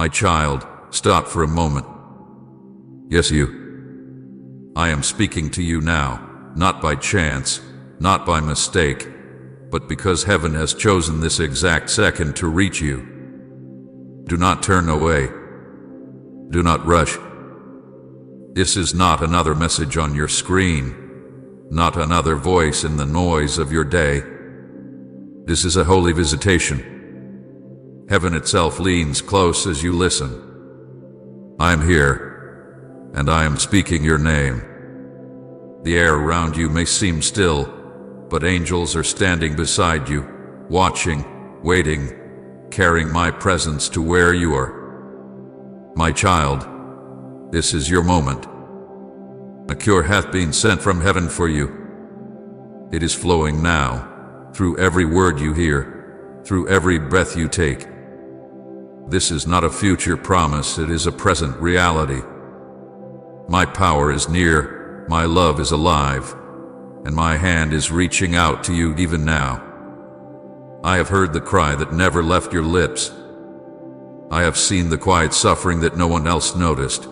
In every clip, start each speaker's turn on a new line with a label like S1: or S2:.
S1: My child, stop for a moment. Yes, you. I am speaking to you now, not by chance, not by mistake, but because heaven has chosen this exact second to reach you. Do not turn away. Do not rush. This is not another message on your screen, not another voice in the noise of your day. This is a holy visitation. Heaven itself leans close as you listen. I am here, and I am speaking your name. The air around you may seem still, but angels are standing beside you, watching, waiting, carrying my presence to where you are. My child, this is your moment. A cure hath been sent from heaven for you. It is flowing now, through every word you hear, through every breath you take. This is not a future promise, it is a present reality. My power is near, my love is alive, and my hand is reaching out to you even now. I have heard the cry that never left your lips. I have seen the quiet suffering that no one else noticed.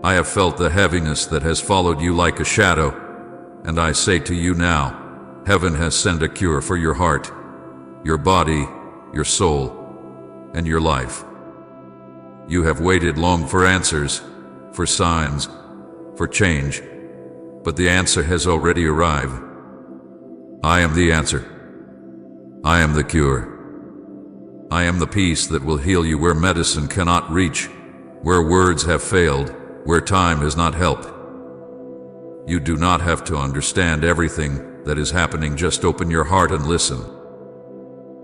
S1: I have felt the heaviness that has followed you like a shadow, and I say to you now, heaven has sent a cure for your heart, your body, your soul, and your life. You have waited long for answers, for signs, for change, but the answer has already arrived. I am the answer. I am the cure. I am the peace that will heal you where medicine cannot reach, where words have failed, where time has not helped. You do not have to understand everything that is happening, just open your heart and listen.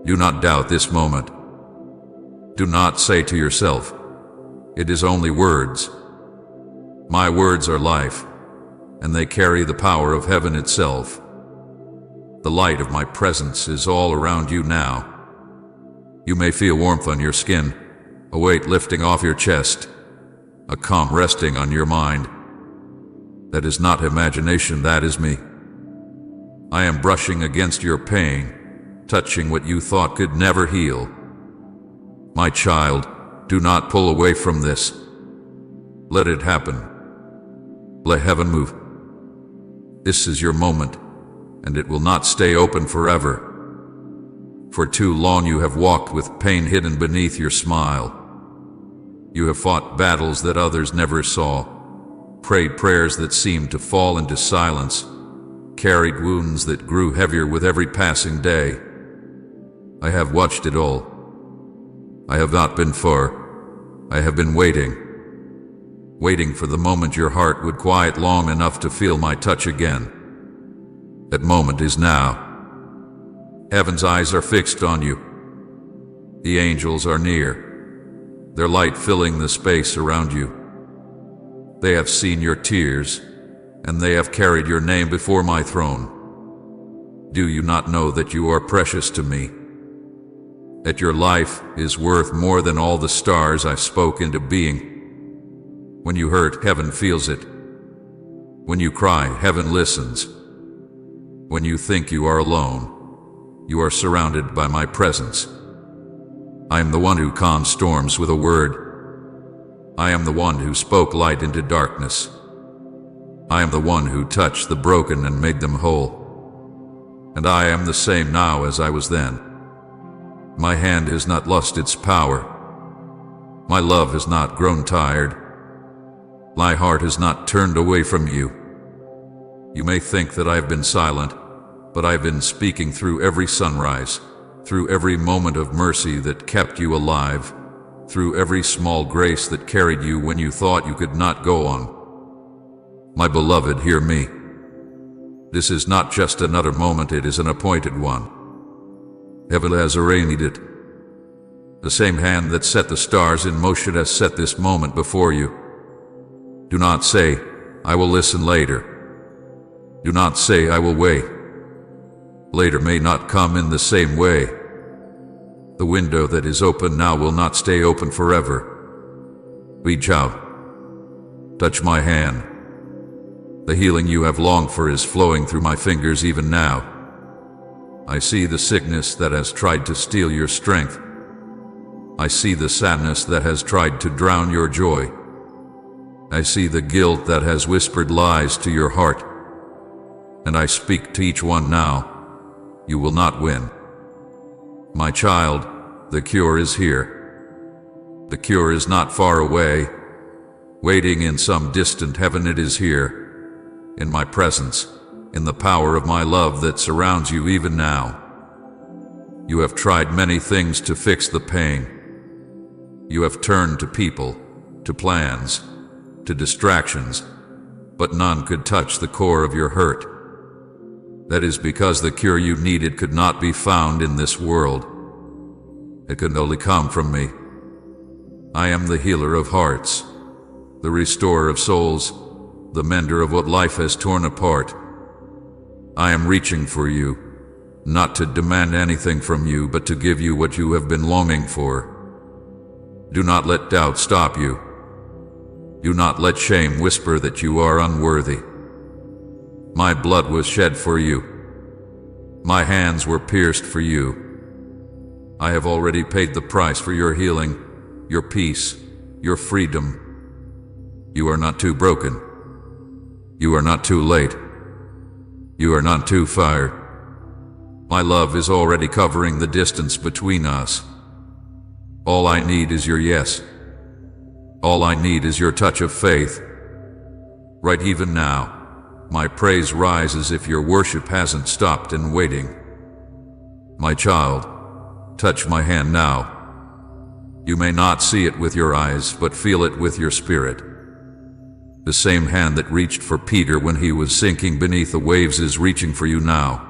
S1: Do not doubt this moment. Do not say to yourself, it is only words. My words are life, and they carry the power of heaven itself. The light of my presence is all around you now. You may feel warmth on your skin, a weight lifting off your chest, a calm resting on your mind. That is not imagination, that is me. I am brushing against your pain, touching what you thought could never heal. My child, do not pull away from this. Let it happen. Let heaven move. This is your moment, and it will not stay open forever. For too long you have walked with pain hidden beneath your smile. You have fought battles that others never saw, prayed prayers that seemed to fall into silence, carried wounds that grew heavier with every passing day. I have watched it all. I have not been far. I have been waiting for the moment your heart would quiet long enough to feel my touch again. That moment is now. Heaven's eyes are fixed on you. The angels are near, their light filling the space around you. They have seen your tears, and they have carried your name before my throne. Do you not know that you are precious to me? That your life is worth more than all the stars I spoke into being? When you hurt, heaven feels it. When you cry, heaven listens. When you think you are alone, you are surrounded by my presence. I am the one who calms storms with a word. I am the one who spoke light into darkness. I am the one who touched the broken and made them whole. And I am the same now as I was then. My hand has not lost its power. My love has not grown tired. My heart has not turned away from you. You may think that I have been silent, but I have been speaking through every sunrise, through every moment of mercy that kept you alive, through every small grace that carried you when you thought you could not go on. My beloved, hear me. This is not just another moment, it is an appointed one. Heaven has arranged it. The same hand that set the stars in motion has set this moment before you. Do not say, I will listen later. Do not say, I will wait. Later may not come in the same way. The window that is open now will not stay open forever. Reach out. Touch my hand. The healing you have longed for is flowing through my fingers even now. I see the sickness that has tried to steal your strength. I see the sadness that has tried to drown your joy. I see the guilt that has whispered lies to your heart. And I speak to each one now. You will not win. My child, the cure is here. The cure is not far away, waiting in some distant heaven. It is here, in my presence, in the power of my love that surrounds you even now. You have tried many things to fix the pain. You have turned to people, to plans, to distractions, but none could touch the core of your hurt. That is because the cure you needed could not be found in this world. It could only come from me. I am the healer of hearts, the restorer of souls, the mender of what life has torn apart. I am reaching for you, not to demand anything from you, but to give you what you have been longing for. Do not let doubt stop you. Do not let shame whisper that you are unworthy. My blood was shed for you. My hands were pierced for you. I have already paid the price for your healing, your peace, your freedom. You are not too broken. You are not too late. You are not too far. My love is already covering the distance between us. All I need is your yes. All I need is your touch of faith. Right even now, my praise rises if your worship hasn't stopped and waiting. My child, touch my hand now. You may not see it with your eyes, but feel it with your spirit. The same hand that reached for Peter when he was sinking beneath the waves is reaching for you now.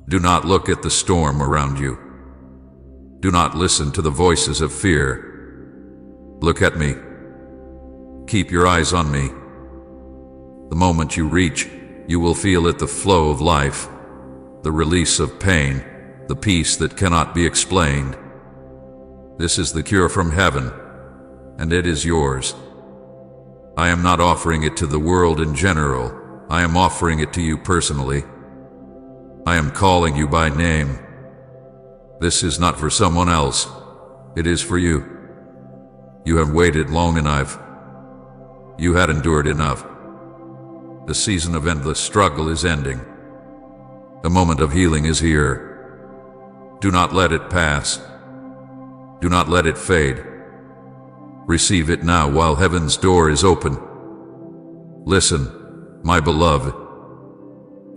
S1: Do not look at the storm around you. Do not listen to the voices of fear. Look at me. Keep your eyes on me. The moment you reach, you will feel it, the flow of life, the release of pain, the peace that cannot be explained. This is the cure from heaven, and it is yours. I am not offering it to the world in general. I am offering it to you personally. I am calling you by name. This is not for someone else. It is for you. You have waited long enough. You had endured enough. The season of endless struggle is ending. The moment of healing is here. Do not let it pass. Do not let it fade. Receive it now while heaven's door is open. Listen, my beloved.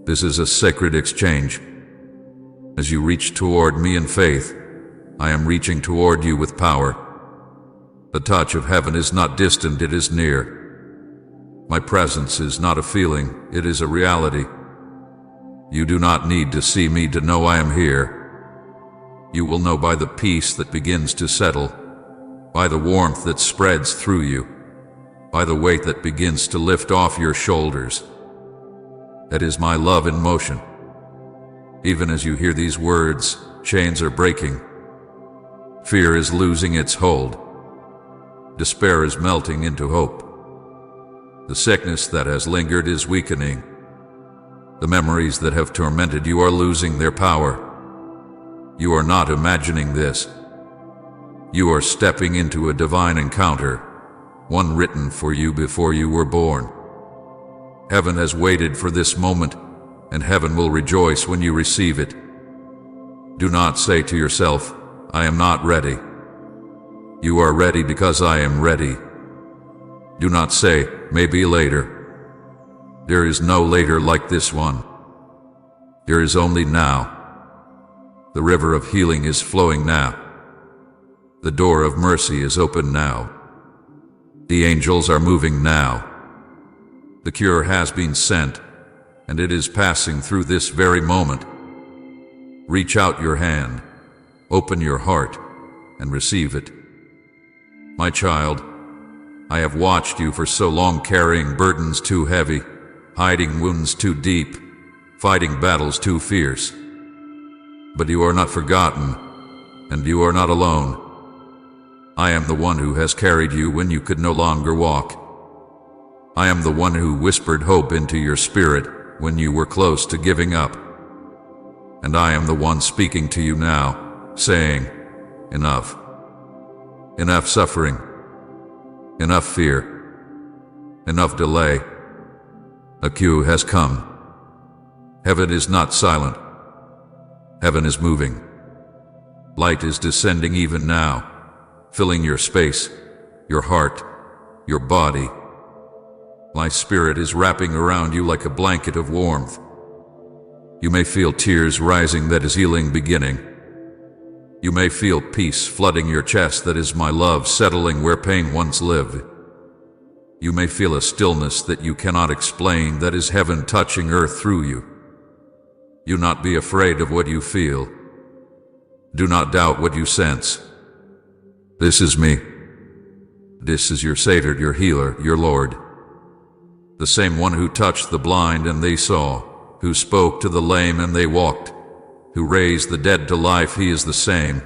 S1: This is a sacred exchange. As you reach toward me in faith, I am reaching toward you with power. The touch of heaven is not distant, it is near. My presence is not a feeling, it is a reality. You do not need to see me to know I am here. You will know by the peace that begins to settle, by the warmth that spreads through you, by the weight that begins to lift off your shoulders. That is my love in motion. Even as you hear these words, chains are breaking. Fear is losing its hold. Despair is melting into hope. The sickness that has lingered is weakening. The memories that have tormented you are losing their power. You are not imagining this. You are stepping into a divine encounter, one written for you before you were born. Heaven has waited for this moment, and heaven will rejoice when you receive it. Do not say to yourself, I am not ready. You are ready because I am ready. Do not say, maybe later. There is no later like this one. There is only now. The river of healing is flowing now. The door of mercy is open now. The angels are moving now. The cure has been sent, and it is passing through this very moment. Reach out your hand, open your heart, and receive it. My child, I have watched you for so long, carrying burdens too heavy, hiding wounds too deep, fighting battles too fierce. But you are not forgotten, and you are not alone. I am the one who has carried you when you could no longer walk. I am the one who whispered hope into your spirit when you were close to giving up. And I am the one speaking to you now, saying, enough. Enough suffering, enough fear, enough delay. A cue has come. Heaven is not silent. Heaven is moving. Light is descending even now, filling your space, your heart, your body. My spirit is wrapping around you like a blanket of warmth. You may feel tears rising that is healing beginning. You may feel peace flooding your chest that is my love settling where pain once lived. You may feel a stillness that you cannot explain that is heaven touching earth through you. Do not be afraid of what you feel. Do not doubt what you sense. This is me. This is your Savior, your healer, your Lord. The same one who touched the blind and they saw, who spoke to the lame and they walked, who raised the dead to life. He is the same,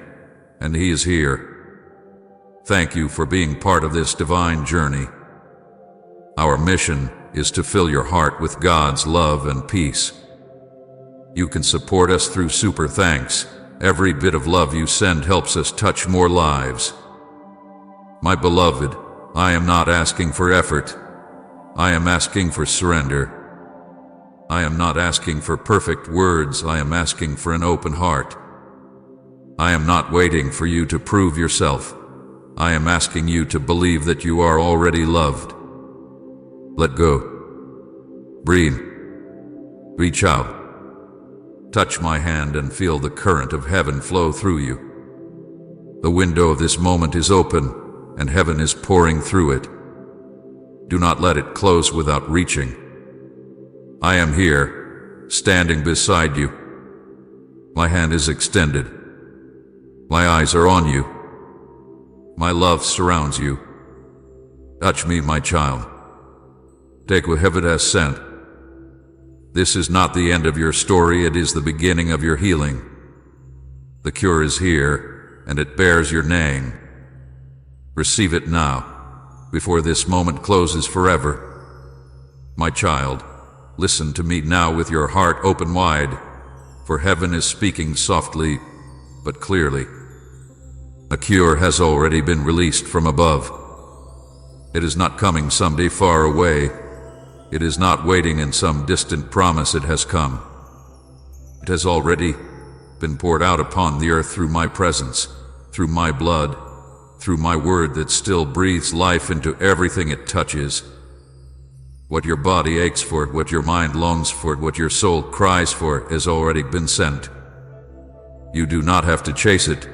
S1: and He is here. Thank you for being part of this divine journey. Our mission is to fill your heart with God's love and peace. You can support us through super thanks. Every bit of love you send helps us touch more lives. My beloved, I am not asking for effort. I am asking for surrender. I am not asking for perfect words. I am asking for an open heart. I am not waiting for you to prove yourself. I am asking you to believe that you are already loved. Let go. Breathe. Reach out. Touch my hand and feel the current of heaven flow through you. The window of this moment is open, and heaven is pouring through it. Do not let it close without reaching. I am here, standing beside you. My hand is extended. My eyes are on you. My love surrounds you. Touch me, my child. Take what heaven has sent. This is not the end of your story, it is the beginning of your healing. The cure is here, and it bears your name. Receive it now, before this moment closes forever. My child, listen to me now with your heart open wide, for heaven is speaking softly, but clearly. A cure has already been released from above. It is not coming someday far away. It is not waiting in some distant promise. It has come. It has already been poured out upon the earth through my presence, through my blood, through my word that still breathes life into everything it touches. What your body aches for, what your mind longs for, what your soul cries for has already been sent. You do not have to chase it.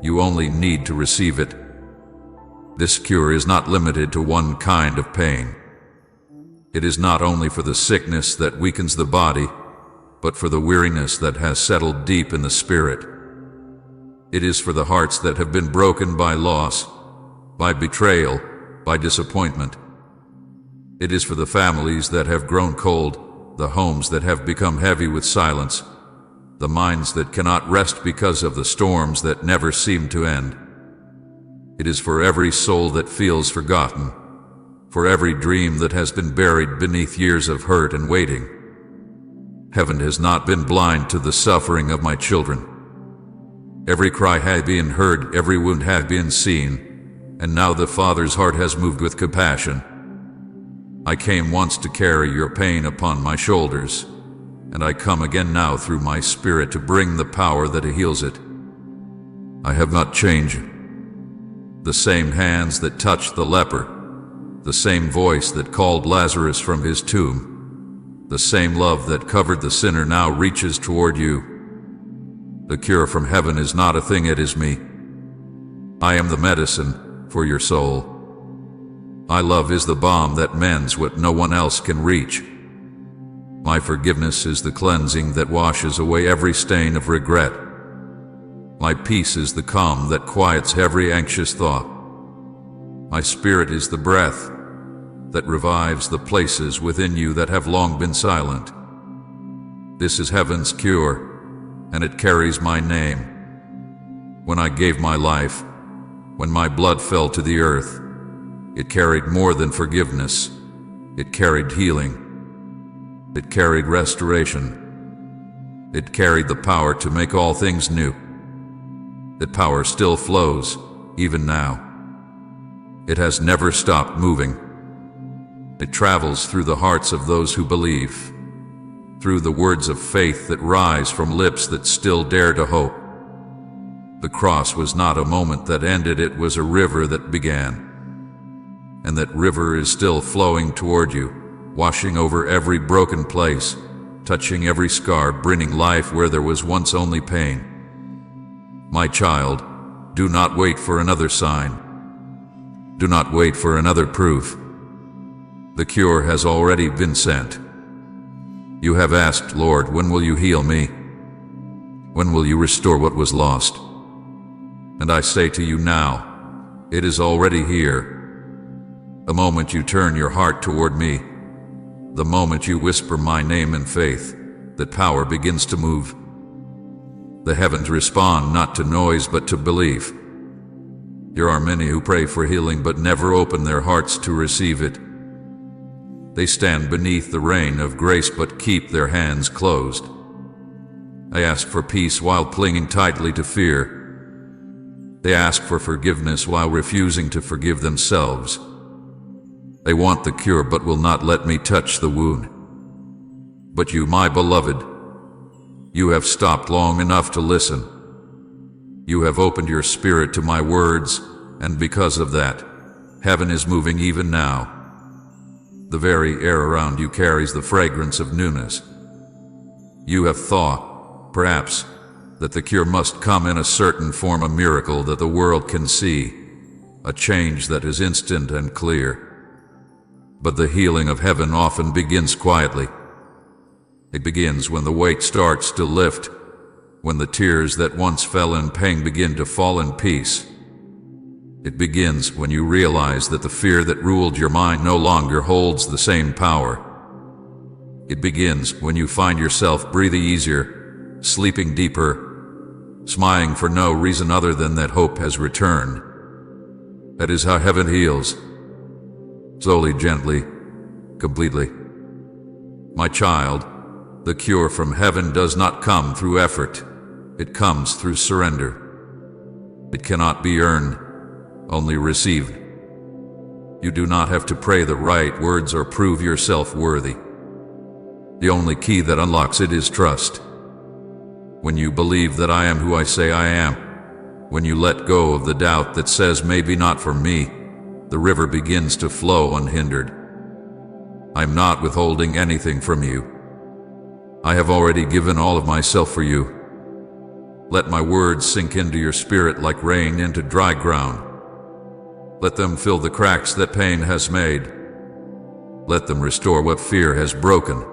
S1: You only need to receive it. This cure is not limited to one kind of pain. It is not only for the sickness that weakens the body, but for the weariness that has settled deep in the spirit. It is for the hearts that have been broken by loss, by betrayal, by disappointment. It is for the families that have grown cold, the homes that have become heavy with silence, the minds that cannot rest because of the storms that never seem to end. It is for every soul that feels forgotten, for every dream that has been buried beneath years of hurt and waiting. Heaven has not been blind to the suffering of my children. Every cry has been heard, every wound has been seen, and now the Father's heart has moved with compassion. I came once to carry your pain upon my shoulders, and I come again now through my Spirit to bring the power that heals it. I have not changed. The same hands that touched the leper, the same voice that called Lazarus from his tomb, the same love that covered the sinner now reaches toward you. The cure from heaven is not a thing, it is me. I am the medicine for your soul. My love is the balm that mends what no one else can reach. My forgiveness is the cleansing that washes away every stain of regret. My peace is the calm that quiets every anxious thought. My Spirit is the breath that revives the places within you that have long been silent. This is heaven's cure, and it carries my name. When I gave my life, when my blood fell to the earth, it carried more than forgiveness. It carried healing. It carried restoration. It carried the power to make all things new. That power still flows, even now. It has never stopped moving. It travels through the hearts of those who believe, through the words of faith that rise from lips that still dare to hope. The cross was not a moment that ended, it was a river that began. And that river is still flowing toward you, washing over every broken place, touching every scar, bringing life where there was once only pain. My child, do not wait for another sign. Do not wait for another proof. The cure has already been sent. You have asked, Lord, when will you heal me? When will you restore what was lost? And I say to you now, it is already here. The moment you turn your heart toward me, the moment you whisper my name in faith, that power begins to move. The heavens respond not to noise but to belief. There are many who pray for healing but never open their hearts to receive it. They stand beneath the rain of grace but keep their hands closed. They ask for peace while clinging tightly to fear. They ask for forgiveness while refusing to forgive themselves. They want the cure but will not let me touch the wound. But you, my beloved, you have stopped long enough to listen. You have opened your spirit to my words, and because of that, heaven is moving even now. The very air around you carries the fragrance of newness. You have thought, perhaps, that the cure must come in a certain form, a miracle that the world can see, a change that is instant and clear. But the healing of heaven often begins quietly. It begins when the weight starts to lift, when the tears that once fell in pain begin to fall in peace. It begins when you realize that the fear that ruled your mind no longer holds the same power. It begins when you find yourself breathing easier, sleeping deeper, smiling for no reason other than that hope has returned. That is how heaven heals. Slowly, gently, completely. My child, the cure from heaven does not come through effort. It comes through surrender. It cannot be earned, only received. You do not have to pray the right words or prove yourself worthy. The only key that unlocks it is trust. When you believe that I am who I say I am, when you let go of the doubt that says maybe not for me, the river begins to flow unhindered. I am not withholding anything from you. I have already given all of myself for you. Let my words sink into your spirit like rain into dry ground. Let them fill the cracks that pain has made. Let them restore what fear has broken.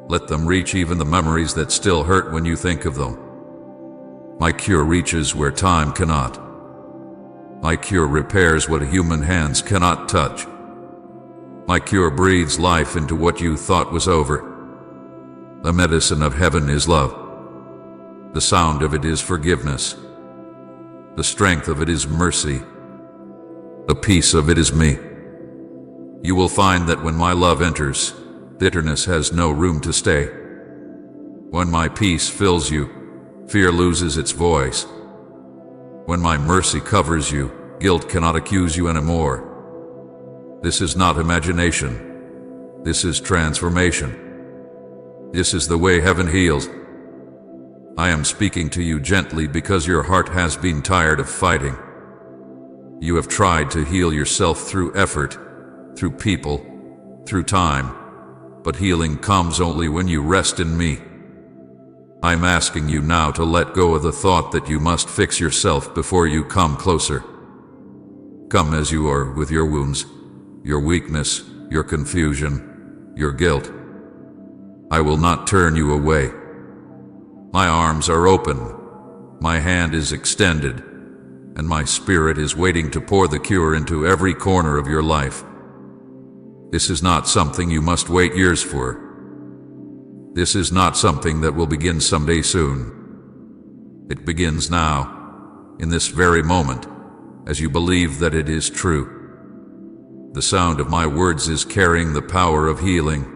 S1: Let them reach even the memories that still hurt when you think of them. My cure reaches where time cannot. My cure repairs what human hands cannot touch. My cure breathes life into what you thought was over. The medicine of heaven is love. The sound of it is forgiveness. The strength of it is mercy. The peace of it is me. You will find that when my love enters, bitterness has no room to stay. When my peace fills you, fear loses its voice. When my mercy covers you, guilt cannot accuse you anymore. This is not imagination. This is transformation. This is the way heaven heals. I am speaking to you gently because your heart has been tired of fighting. You have tried to heal yourself through effort, through people, through time, but healing comes only when you rest in me. I'm asking you now to let go of the thought that you must fix yourself before you come closer. Come as you are with your wounds, your weakness, your confusion, your guilt. I will not turn you away. My arms are open, my hand is extended, and my spirit is waiting to pour the cure into every corner of your life. This is not something you must wait years for. This is not something that will begin someday soon. It begins now, in this very moment, as you believe that it is true. The sound of my words is carrying the power of healing.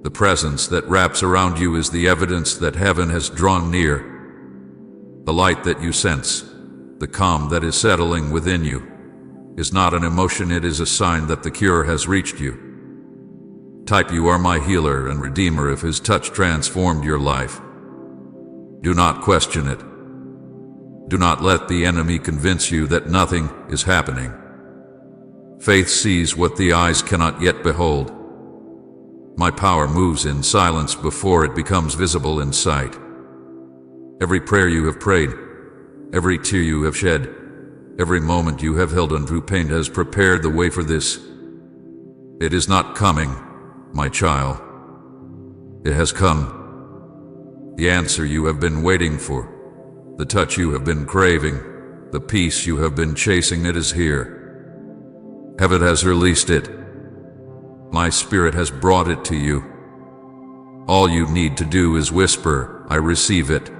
S1: The presence that wraps around you is the evidence that heaven has drawn near. The light that you sense, the calm that is settling within you, is not an emotion, it is a sign that the cure has reached you. Type "You are my healer and redeemer" if his touch transformed your life. Do not question it. Do not let the enemy convince you that nothing is happening. Faith sees what the eyes cannot yet behold. My power moves in silence before it becomes visible in sight. Every prayer you have prayed, every tear you have shed, every moment you have held on through pain has prepared the way for this. It is not coming, my child. It has come. The answer you have been waiting for, the touch you have been craving, the peace you have been chasing, it is here. Heaven has released it. My Spirit has brought it to you. All you need to do is whisper, "I receive it."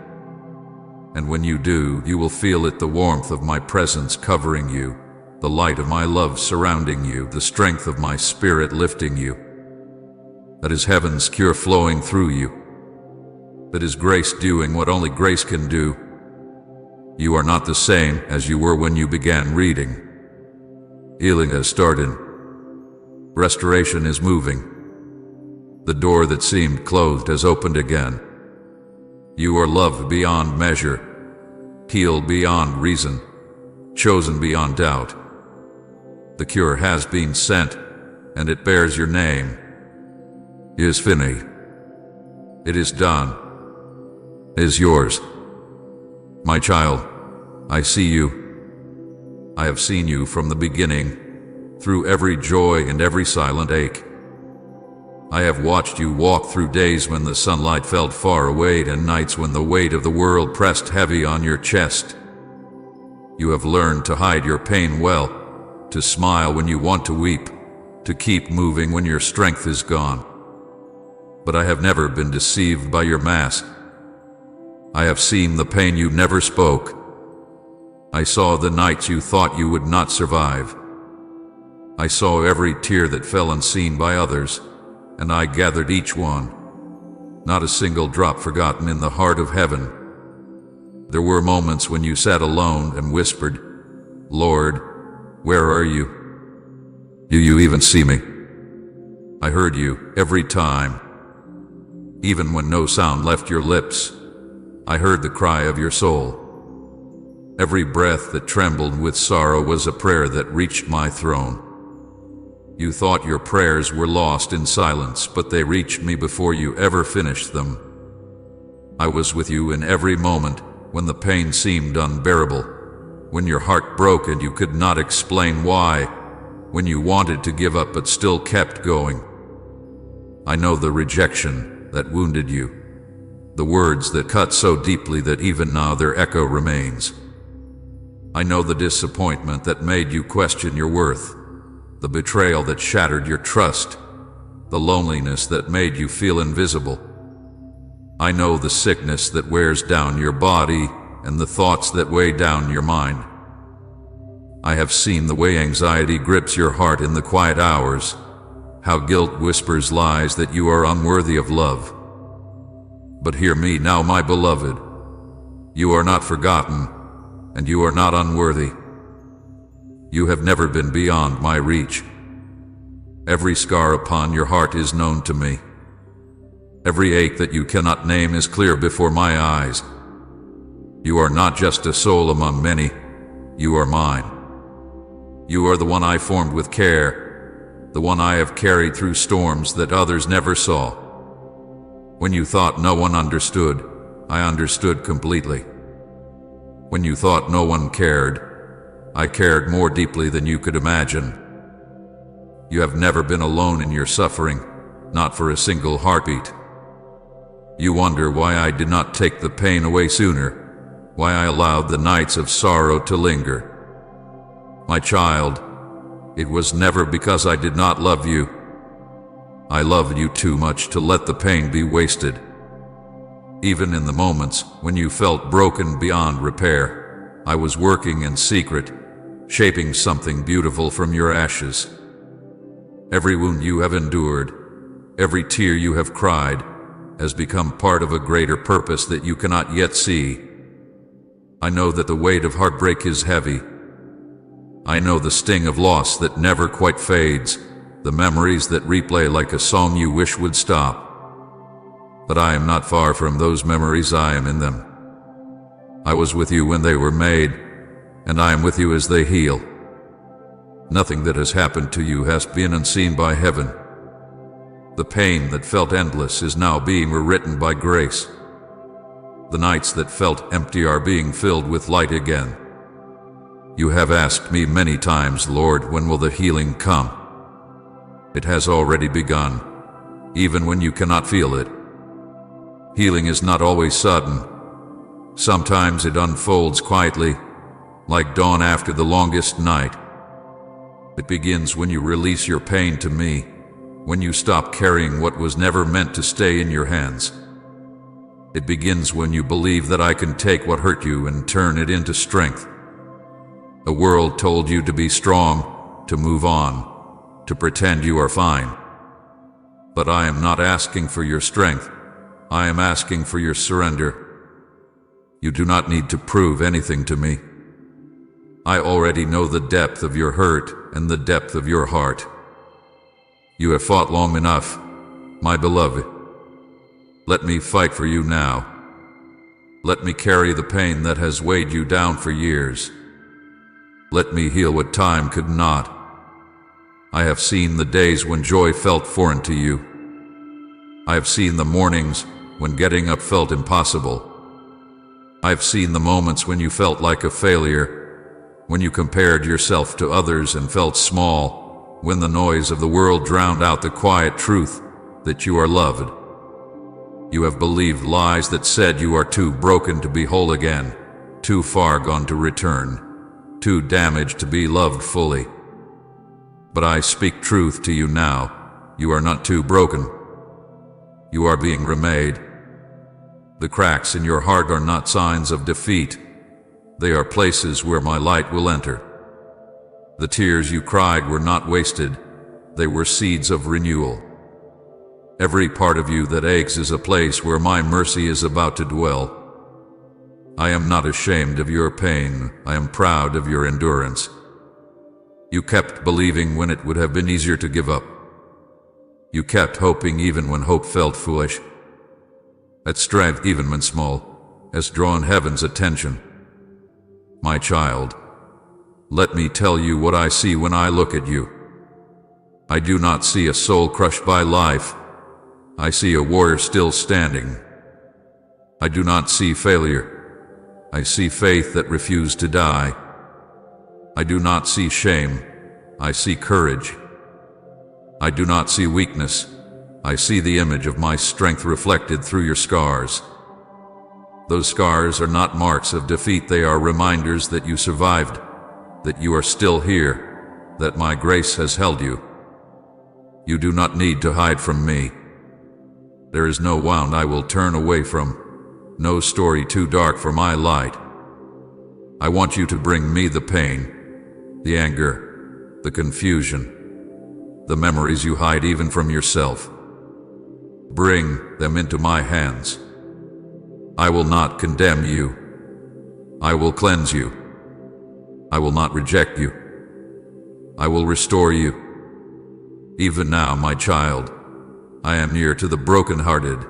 S1: And when you do, you will feel it, the warmth of my presence covering you, the light of my love surrounding you, the strength of my Spirit lifting you. That is heaven's cure flowing through you. That is grace doing what only grace can do. You are not the same as you were when you began reading. Healing has started. Restoration is moving. The door that seemed closed has opened again. You are loved beyond measure, healed beyond reason, chosen beyond doubt. The cure has been sent, and it bears your name. It is finished. It is done. It is yours. My child, I see you. I have seen you from the beginning, through every joy and every silent ache. I have watched you walk through days when the sunlight felt far away and nights when the weight of the world pressed heavy on your chest. You have learned to hide your pain well, to smile when you want to weep, to keep moving when your strength is gone. But I have never been deceived by your mask. I have seen the pain you never spoke. I saw the nights you thought you would not survive. I saw every tear that fell unseen by others, and I gathered each one. Not a single drop forgotten in the heart of heaven. There were moments when you sat alone and whispered, "Lord, where are you? Do you even see me?" I heard you every time. Even when no sound left your lips, I heard the cry of your soul. Every breath that trembled with sorrow was a prayer that reached my throne. You thought your prayers were lost in silence, but they reached me before you ever finished them. I was with you in every moment when the pain seemed unbearable, when your heart broke and you could not explain why, when you wanted to give up but still kept going. I know the rejection that wounded you, the words that cut so deeply that even now their echo remains. I know the disappointment that made you question your worth, the betrayal that shattered your trust, the loneliness that made you feel invisible. I know the sickness that wears down your body and the thoughts that weigh down your mind. I have seen the way anxiety grips your heart in the quiet hours, how guilt whispers lies that you are unworthy of love. But hear me now, my beloved. You are not forgotten, and you are not unworthy. You have never been beyond my reach. Every scar upon your heart is known to me. Every ache that you cannot name is clear before my eyes. You are not just a soul among many, you are mine. You are the one I formed with care, the one I have carried through storms that others never saw. When you thought no one understood, I understood completely. When you thought no one cared, I cared more deeply than you could imagine. You have never been alone in your suffering, not for a single heartbeat. You wonder why I did not take the pain away sooner, why I allowed the nights of sorrow to linger. My child, it was never because I did not love you. I loved you too much to let the pain be wasted. Even in the moments when you felt broken beyond repair, I was working in secret, shaping something beautiful from your ashes. Every wound you have endured, every tear you have cried, has become part of a greater purpose that you cannot yet see. I know that the weight of heartbreak is heavy. I know the sting of loss that never quite fades, the memories that replay like a song you wish would stop. But I am not far from those memories, I am in them. I was with you when they were made, and I am with you as they heal. Nothing that has happened to you has been unseen by heaven. The pain that felt endless is now being rewritten by grace. The nights that felt empty are being filled with light again. You have asked me many times, Lord, when will the healing come? It has already begun, even when you cannot feel it. Healing is not always sudden. Sometimes it unfolds quietly, like dawn after the longest night. It begins when you release your pain to me, when you stop carrying what was never meant to stay in your hands. It begins when you believe that I can take what hurt you and turn it into strength. The world told you to be strong, to move on, to pretend you are fine. But I am not asking for your strength. I am asking for your surrender. You do not need to prove anything to me. I already know the depth of your hurt and the depth of your heart. You have fought long enough, my beloved. Let me fight for you now. Let me carry the pain that has weighed you down for years. Let me heal what time could not. I have seen the days when joy felt foreign to you. I have seen the mornings when getting up felt impossible. I have seen the moments when you felt like a failure, when you compared yourself to others and felt small, when the noise of the world drowned out the quiet truth that you are loved. You have believed lies that said you are too broken to be whole again, too far gone to return, too damaged to be loved fully. But I speak truth to you now. You are not too broken. You are being remade. The cracks in your heart are not signs of defeat. They are places where my light will enter. The tears you cried were not wasted. They were seeds of renewal. Every part of you that aches is a place where my mercy is about to dwell. I am not ashamed of your pain. I am proud of your endurance. You kept believing when it would have been easier to give up. You kept hoping even when hope felt foolish. That strength, even when small, has drawn heaven's attention. My child, let me tell you what I see when I look at you. I do not see a soul crushed by life. I see a warrior still standing. I do not see failure. I see faith that refused to die. I do not see shame. I see courage. I do not see weakness. I see the image of my strength reflected through your scars. Those scars are not marks of defeat. They are reminders that you survived, that you are still here, that my grace has held you. You do not need to hide from me. There is no wound I will turn away from, no story too dark for my light. I want you to bring me the pain, the anger, the confusion, the memories you hide even from yourself. Bring them into my hands. I will not condemn you. I will cleanse you. I will not reject you. I will restore you. Even now, my child, I am near to the brokenhearted.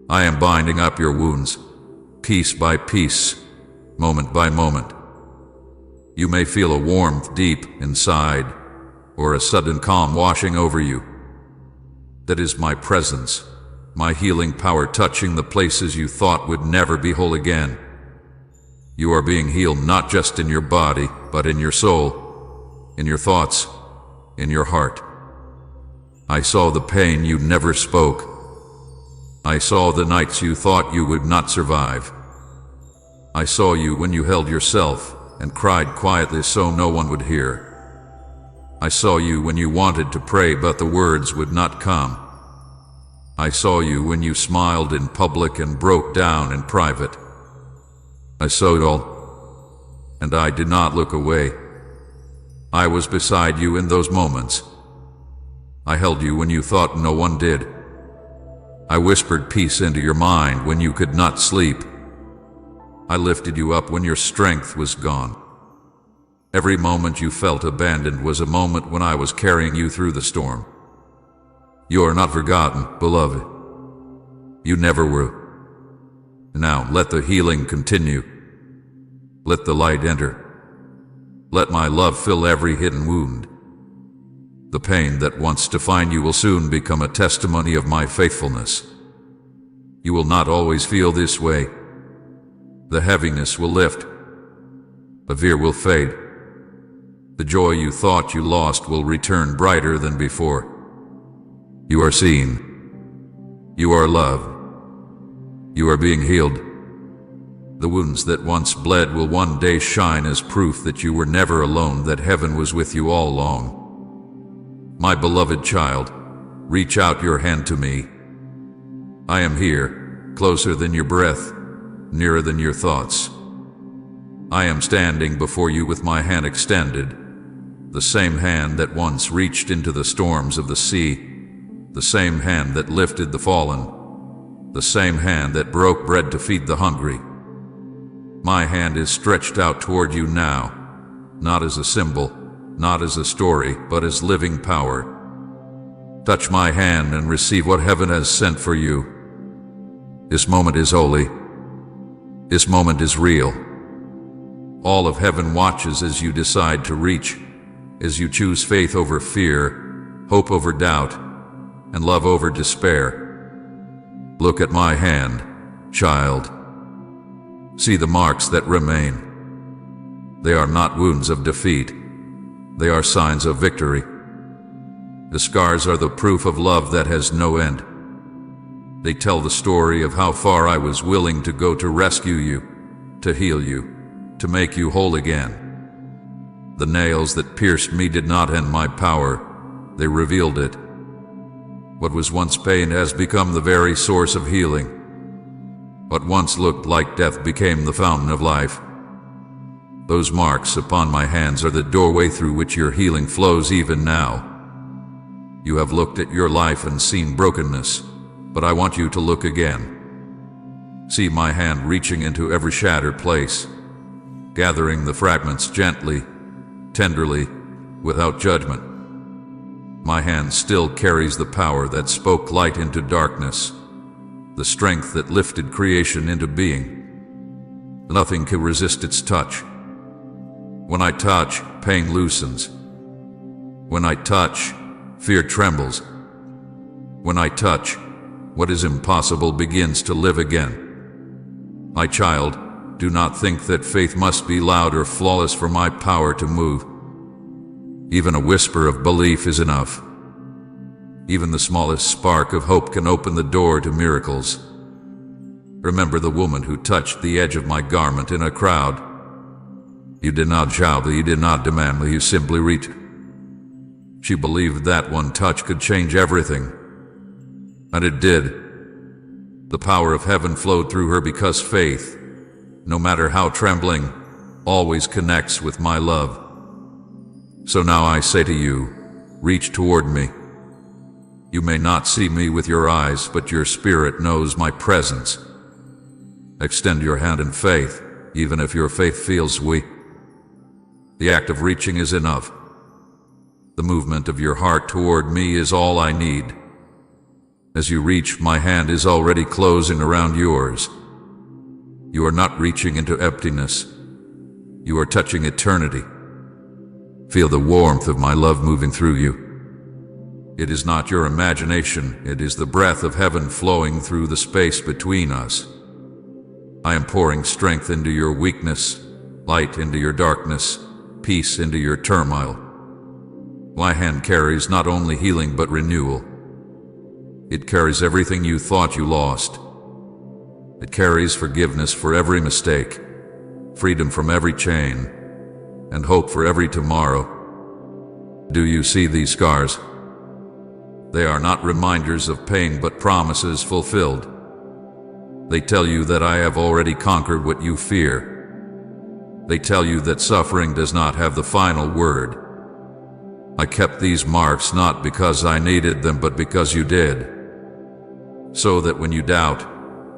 S1: I am binding up your wounds, piece by piece, moment by moment. You may feel a warmth deep inside, or a sudden calm washing over you. That is my presence, my healing power touching the places you thought would never be whole again. You are being healed not just in your body, but in your soul, in your thoughts, in your heart. I saw the pain you never spoke. I saw the nights you thought you would not survive. I saw you when you held yourself and cried quietly so no one would hear. I saw you when you wanted to pray but the words would not come. I saw you when you smiled in public and broke down in private. I saw it all, and I did not look away. I was beside you in those moments. I held you when you thought no one did. I whispered peace into your mind when you could not sleep. I lifted you up when your strength was gone. Every moment you felt abandoned was a moment when I was carrying you through the storm. You are not forgotten, beloved. You never were. Now let the healing continue. Let the light enter. Let my love fill every hidden wound. The pain that once defined you will soon become a testimony of my faithfulness. You will not always feel this way. The heaviness will lift. The fear will fade. The joy you thought you lost will return brighter than before. You are seen. You are loved. You are being healed. The wounds that once bled will one day shine as proof that you were never alone, that heaven was with you all along. My beloved child, reach out your hand to me. I am here, closer than your breath, nearer than your thoughts. I am standing before you with my hand extended, the same hand that once reached into the storms of the sea, the same hand that lifted the fallen, the same hand that broke bread to feed the hungry. My hand is stretched out toward you now, not as a symbol, not as a story, but as living power. Touch my hand and receive what heaven has sent for you. This moment is holy. This moment is real. All of heaven watches as you decide to reach, as you choose faith over fear, hope over doubt, and love over despair. Look at my hand, child. See the marks that remain. They are not wounds of defeat. They are signs of victory. The scars are the proof of love that has no end. They tell the story of how far I was willing to go to rescue you, to heal you, to make you whole again. The nails that pierced me did not end my power. They revealed it. What was once pain has become the very source of healing. What once looked like death became the fountain of life. Those marks upon my hands are the doorway through which your healing flows even now. You have looked at your life and seen brokenness, but I want you to look again. See my hand reaching into every shattered place, gathering the fragments gently, tenderly, without judgment. My hand still carries the power that spoke light into darkness, the strength that lifted creation into being. Nothing can resist its touch. When I touch, pain loosens. When I touch, fear trembles. When I touch, what is impossible begins to live again. My child, do not think that faith must be loud or flawless for my power to move. Even a whisper of belief is enough. Even the smallest spark of hope can open the door to miracles. Remember the woman who touched the edge of my garment in a crowd. You did not shout, you did not demand, you simply reached. She believed that one touch could change everything. And it did. The power of heaven flowed through her because faith, no matter how trembling, always connects with my love. So now I say to you, reach toward me. You may not see me with your eyes, but your spirit knows my presence. Extend your hand in faith, even if your faith feels weak. The act of reaching is enough. The movement of your heart toward me is all I need. As you reach, my hand is already closing around yours. You are not reaching into emptiness. You are touching eternity. Feel the warmth of my love moving through you. It is not your imagination, it is the breath of heaven flowing through the space between us. I am pouring strength into your weakness, light into your darkness, peace into your turmoil. My hand carries not only healing but renewal. It carries everything you thought you lost. It carries forgiveness for every mistake, freedom from every chain, and hope for every tomorrow. Do you see these scars? They are not reminders of pain but promises fulfilled. They tell you that I have already conquered what you fear. They tell you that suffering does not have the final word. I kept these marks not because I needed them but because you did. So that when you doubt,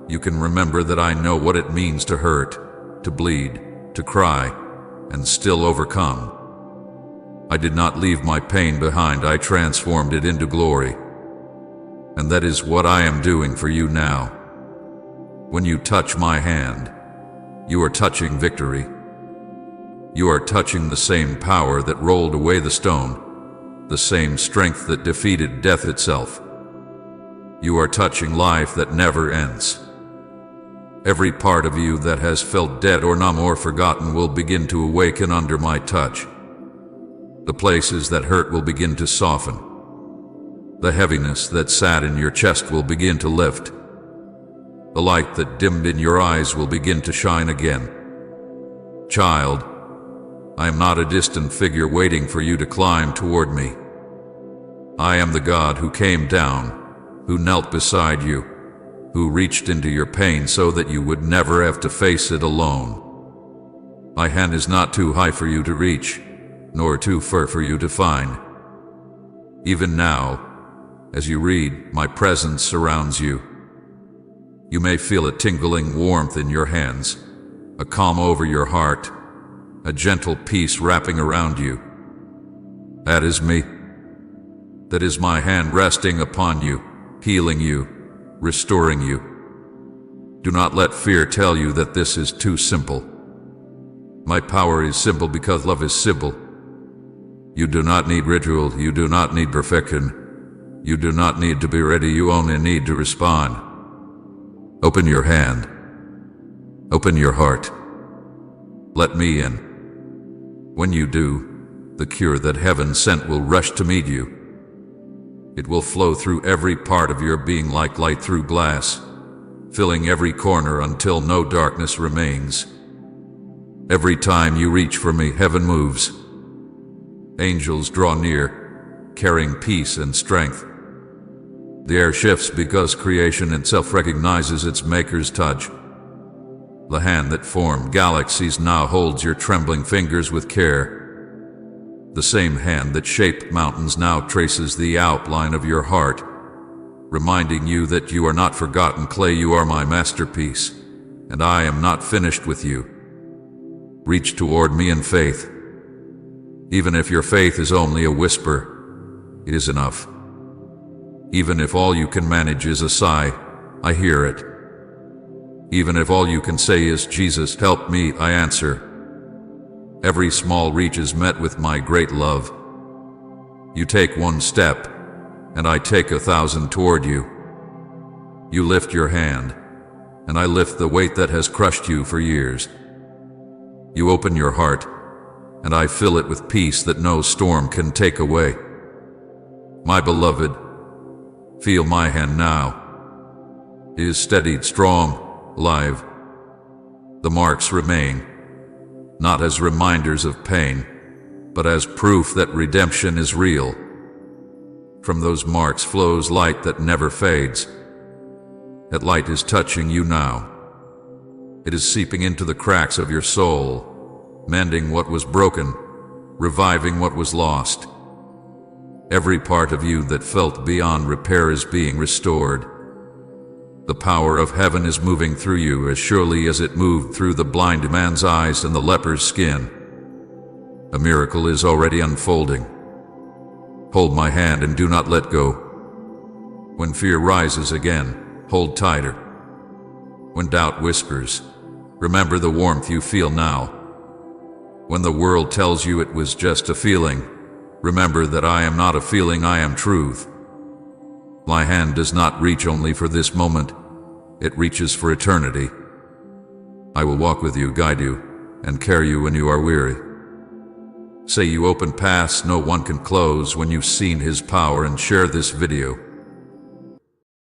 S1: you can remember that I know what it means to hurt, to bleed, to cry, and still overcome. I did not leave my pain behind, I transformed it into glory. And that is what I am doing for you now. When you touch my hand, you are touching victory. You are touching the same power that rolled away the stone, the same strength that defeated death itself. You are touching life that never ends. Every part of you that has felt dead or numb or forgotten will begin to awaken under my touch. The places that hurt will begin to soften. The heaviness that sat in your chest will begin to lift. The light that dimmed in your eyes will begin to shine again. Child, I am not a distant figure waiting for you to climb toward me. I am the God who came down, who knelt beside you, who reached into your pain so that you would never have to face it alone. My hand is not too high for you to reach, nor too far for you to find. Even now, as you read, my presence surrounds you. You may feel a tingling warmth in your hands, a calm over your heart, a gentle peace wrapping around you. That is me. That is my hand resting upon you, healing you, restoring you. Do not let fear tell you that this is too simple. My power is simple because love is simple. You do not need ritual, you do not need perfection. You do not need to be ready, you only need to respond. Open your hand. Open your heart. Let me in. When you do, the cure that heaven sent will rush to meet you. It will flow through every part of your being like light through glass, filling every corner until no darkness remains. Every time you reach for me, heaven moves. Angels draw near, carrying peace and strength. The air shifts because creation itself recognizes its maker's touch. The hand that formed galaxies now holds your trembling fingers with care. The same hand that shaped mountains now traces the outline of your heart, reminding you that you are not forgotten clay, you are my masterpiece, and I am not finished with you. Reach toward me in faith. Even if your faith is only a whisper, it is enough. Even if all you can manage is a sigh, I hear it. Even if all you can say is, Jesus, help me, I answer. Every small reach is met with my great love. You take one step, and I take 1,000 toward you. You lift your hand, and I lift the weight that has crushed you for years. You open your heart, and I fill it with peace that no storm can take away. My beloved, feel my hand now. It is steadied, strong, alive. The marks remain, not as reminders of pain, but as proof that redemption is real. From those marks flows light that never fades. That light is touching you now. It is seeping into the cracks of your soul, mending what was broken, reviving what was lost. Every part of you that felt beyond repair is being restored. The power of heaven is moving through you as surely as it moved through the blind man's eyes and the leper's skin. A miracle is already unfolding. Hold my hand and do not let go. When fear rises again, hold tighter. When doubt whispers, remember the warmth you feel now. When the world tells you it was just a feeling, remember that I am not a feeling, I am truth. My hand does not reach only for this moment, it reaches for eternity. I will walk with you, guide you, and carry you when you are weary. Say you open paths no one can close when you've seen His power, and share this video.